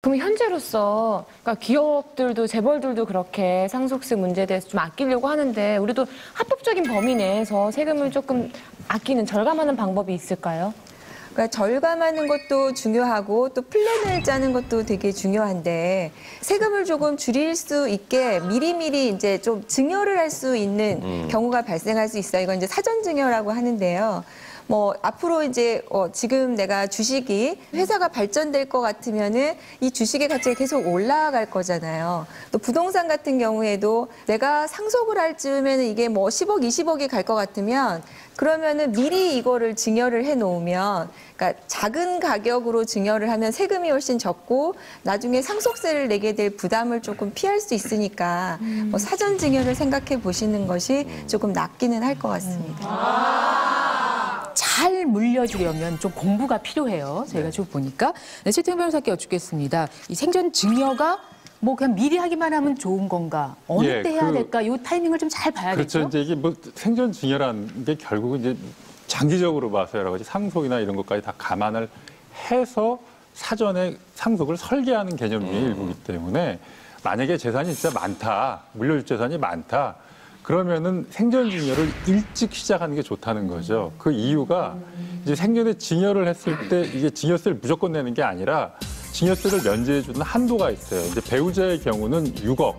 그럼 현재로서 그러니까 기업들도 재벌들도 그렇게 상속세 문제에 대해서 좀 아끼려고 하는데 우리도 합법적인 범위 내에서 세금을 조금 아끼는 절감하는 방법이 있을까요? 그러니까 절감하는 것도 중요하고 또 플랜을 짜는 것도 되게 중요한데 세금을 조금 줄일 수 있게 미리미리 이제 좀 증여를 할 수 있는 경우가 발생할 수 있어요. 이건 이제 사전 증여라고 하는데요. 뭐 앞으로 이제 지금 내가 주식이 회사가 발전될 것 같으면은 이 주식의 가치가 계속 올라갈 거잖아요. 또 부동산 같은 경우에도 내가 상속을 할 즈음에는 이게 뭐 10억, 20억이 갈 것 같으면 그러면은 미리 이거를 증여를 해 놓으면 그러니까 작은 가격으로 증여를 하면 세금이 훨씬 적고 나중에 상속세를 내게 될 부담을 조금 피할 수 있으니까 뭐 사전 증여를 생각해 보시는 것이 조금 낫기는 할 것 같습니다. 잘 물려주려면 좀 공부가 필요해요. 저희가 쭉 보니까. 네, 최태형 변호사께 여쭙겠습니다. 이 생전 증여가 뭐 그냥 미리 하기만 하면 좋은 건가? 어느 때 해야 될까? 이 타이밍을 좀 잘 봐야겠죠. 그렇죠. 이제 이게 뭐 생전 증여라는 게 결국은 이제 장기적으로 봐서 여러 가지 상속이나 이런 것까지 다 감안을 해서 사전에 상속을 설계하는 개념의 일부이기 때문에 만약에 재산이 진짜 많다, 물려줄 재산이 많다. 그러면은 생전 증여를 일찍 시작하는 게 좋다는 거죠. 그 이유가 이제 생전에 증여를 했을 때 이게 증여세를 무조건 내는 게 아니라 증여세를 면제해 주는 한도가 있어요. 이제 배우자의 경우는 6억,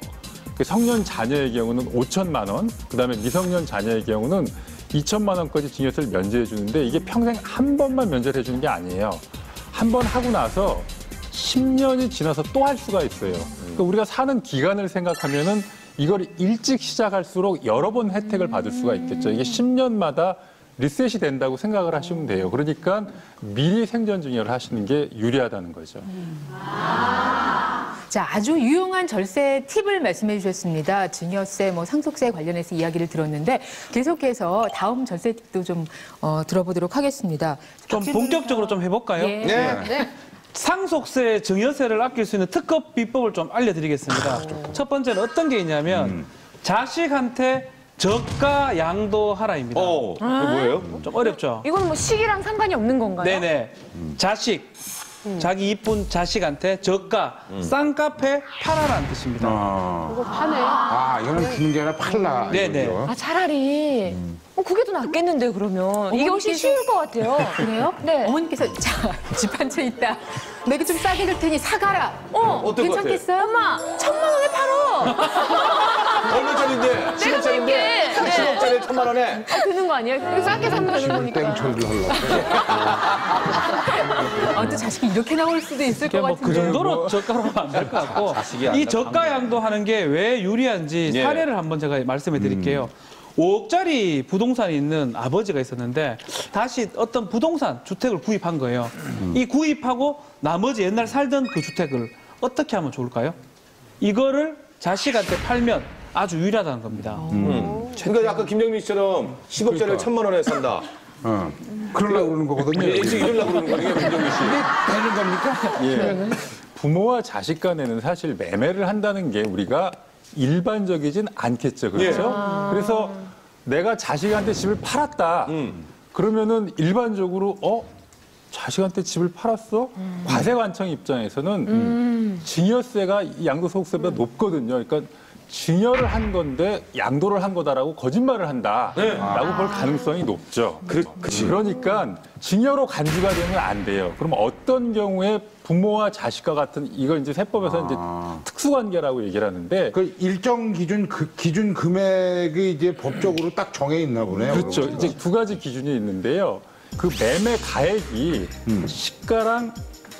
성년 자녀의 경우는 5천만 원, 그다음에 미성년 자녀의 경우는 2천만 원까지 증여세를 면제해 주는데 이게 평생 한 번만 면제를 해주는 게 아니에요. 한 번 하고 나서 10년이 지나서 또 할 수가 있어요. 그러니까 우리가 사는 기간을 생각하면은 이걸 일찍 시작할수록 여러 번 혜택을 받을 수가 있겠죠. 이게 10년마다 리셋이 된다고 생각을 하시면 돼요. 그러니까 미리 생전 증여를 하시는 게 유리하다는 거죠. 자, 아주 유용한 절세 팁을 말씀해 주셨습니다. 증여세, 뭐 상속세 관련해서 이야기를 들었는데 계속해서 다음 절세 팁도 좀 들어보도록 하겠습니다. 좀 본격적으로 좀 해볼까요? 예. 네. 상속세, 증여세를 아낄 수 있는 특급 비법을 좀 알려드리겠습니다. 첫 번째는 어떤 게 있냐면 자식한테 저가 양도하라입니다. 그게 뭐예요? 좀 어렵죠? 이거는 뭐 시기랑 상관이 없는 건가요? 네네. 자식, 자기 이쁜 자식한테 저가, 싼 카페 팔아라는 뜻입니다. 이거 파네. 이거는 주는 게 아니라 팔라. 네네. 이거죠. 아, 차라리 그게 더 낫겠는데 그러면. 이게 훨씬 쉬울 것 같아요. 그래요? 네. 어머니께서 자, 집 한 채 있다. 내가 좀 싸게 줄 테니 사가라. 어떤 것 괜찮겠어요? 엄마, 1,000만 원에 팔어. 얼마짜리인데? 10억짜리인데? 10억짜리 1,000만 원에? 되는 거 아니에요? 싸게 사면 되는 거니까. 땡처리를 하려고. 또 자식이 이렇게 나올 수도 있을 것 뭐 같은데. 그 정도로 저가로 하면 안 될 것 같고 자식이 이 저가 양도하는 게 왜 유리한지 예. 사례를 한번 제가 말씀해 드릴게요. 5억짜리 부동산이 있는 아버지가 있었는데 다시 어떤 부동산 주택을 구입한 거예요. 이 구입하고 나머지 옛날 살던 그 주택을 어떻게 하면 좋을까요? 이거를 자식한테 팔면 아주 유리하다는 겁니다. 그러니까 약간 김정민 씨처럼 10억짜리를 1,000만 원에 산다. 그러려고 그러는 거거든요. 일찍 이러려고 그러는 거 아니에요, 김정민 씨? 되는 겁니까? 예. 부모와 자식 간에는 사실 매매를 한다는 게 우리가 일반적이진 않겠죠. 그렇죠? 그래서 내가 자식한테 집을 팔았다. 그러면은 일반적으로 자식한테 집을 팔았어? 과세관청 입장에서는 증여세가 이 양도소득세보다 높거든요. 그러니까 증여를 한 건데 양도를 한 거다라고 거짓말을 한다라고 볼 가능성이 높죠. 그러니까 증여로 간주가 되면 안 돼요. 그럼 어떤 경우에 부모와 자식과 같은 이걸 이제 세법에서 이제 특수관계라고 얘기를 하는데 그 일정 기준 금액이 이제 법적으로 딱 정해 있나 보네요. 그렇죠. 이제 두 가지 기준이 있는데요. 그 매매 가액이 시가랑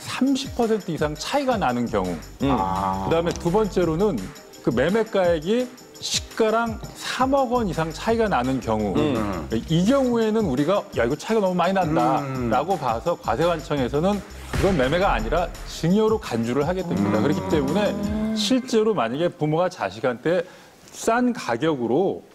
30% 이상 차이가 나는 경우. 그다음에 두 번째로는 그 매매가액이 시가랑 3억 원 이상 차이가 나는 경우. 이 경우에는 우리가 야 이거 차이가 너무 많이 난다라고 봐서 과세관청에서는 그건 매매가 아니라 증여로 간주를 하게 됩니다. 그렇기 때문에 실제로 만약에 부모가 자식한테 싼 가격으로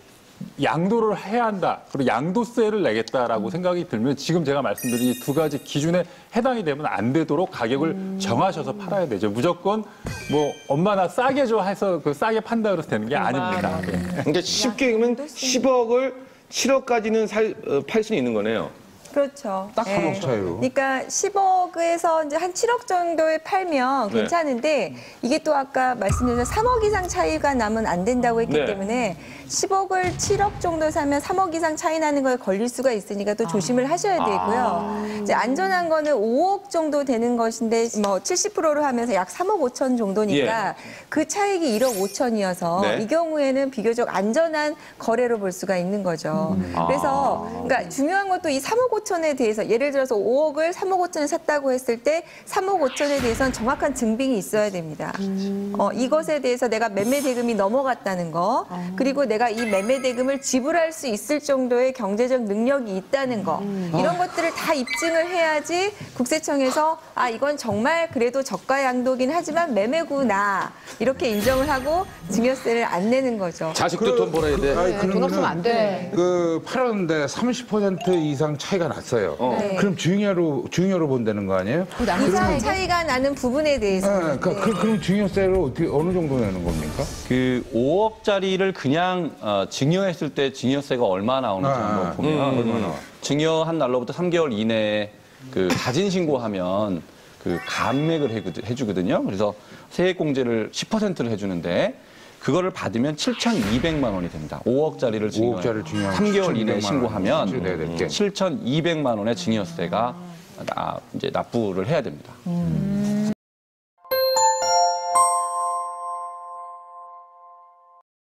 양도를 해야 한다. 그리고 양도세를 내겠다라고 생각이 들면 지금 제가 말씀드린 이 두 가지 기준에 해당이 되면 안 되도록 가격을 정하셔서 팔아야 되죠. 무조건 뭐 엄마 나 싸게 줘 해서 그 싸게 판다 그래서 되는 게 아닙니다. 그러니까 쉽게 얘기하면 10억을 7억까지는 팔 수는 있는 거네요. 그렇죠. 딱 3억 차이로. 그러니까 10억에서 이제 한 7억 정도에 팔면 네. 괜찮은데 이게 또 아까 말씀드린 3억 이상 차이가 나면 안 된다고 했기 네. 때문에 10억을 7억 정도 사면 3억 이상 차이 나는 거에 걸릴 수가 있으니까 또 조심을 하셔야 되고요. 이제 안전한 거는 5억 정도 되는 것인데 뭐 70%로 하면서 약 3억 5천 정도니까 그 차익이 1억 5천이어서 네. 이 경우에는 비교적 안전한 거래로 볼 수가 있는 거죠. 그래서 그러니까 중요한 것도 이 3억 5천에 대해서 예를 들어서 5억을 3억 5천에 샀다고 했을 때 3억 5천에 대해서는 정확한 증빙이 있어야 됩니다. 이것에 대해서 내가 매매 대금이 넘어갔다는 거, 그리고 내가 이 매매 대금을 지불할 수 있을 정도의 경제적 능력이 있다는 거, 이런 것들을 다 입증을 해야지 국세청에서 아 이건 정말 그래도 저가 양도긴 하지만 매매구나 이렇게 인정을 하고 증여세를 안 내는 거죠. 자식도 돈 벌어야 돼. 아니, 돈 없으면 안 돼. 그 팔았는데 30% 이상 차이가 났어요. 네. 그럼 증여로 본다는 거 아니에요? 이상 차이가 나는 부분에 대해서. 네, 그럼 증여세를 어떻게 어느 정도 내는 겁니까? 그 5억짜리를 그냥 증여했을 때 증여세가 얼마 나오는지 한번 보면 얼마나? 증여한 날로부터 3개월 이내에 그 자진 신고하면 그 감액을 해주거든요. 그래서 세액공제를 10%를 해주는데 그거를 받으면 7,200만 원이 됩니다. 5억짜리를 5억짜리를 증여하면 3개월 이내에 7,200만 신고하면 원 내야 될 게. 7,200만 원의 증여세가 이제 납부를 해야 됩니다.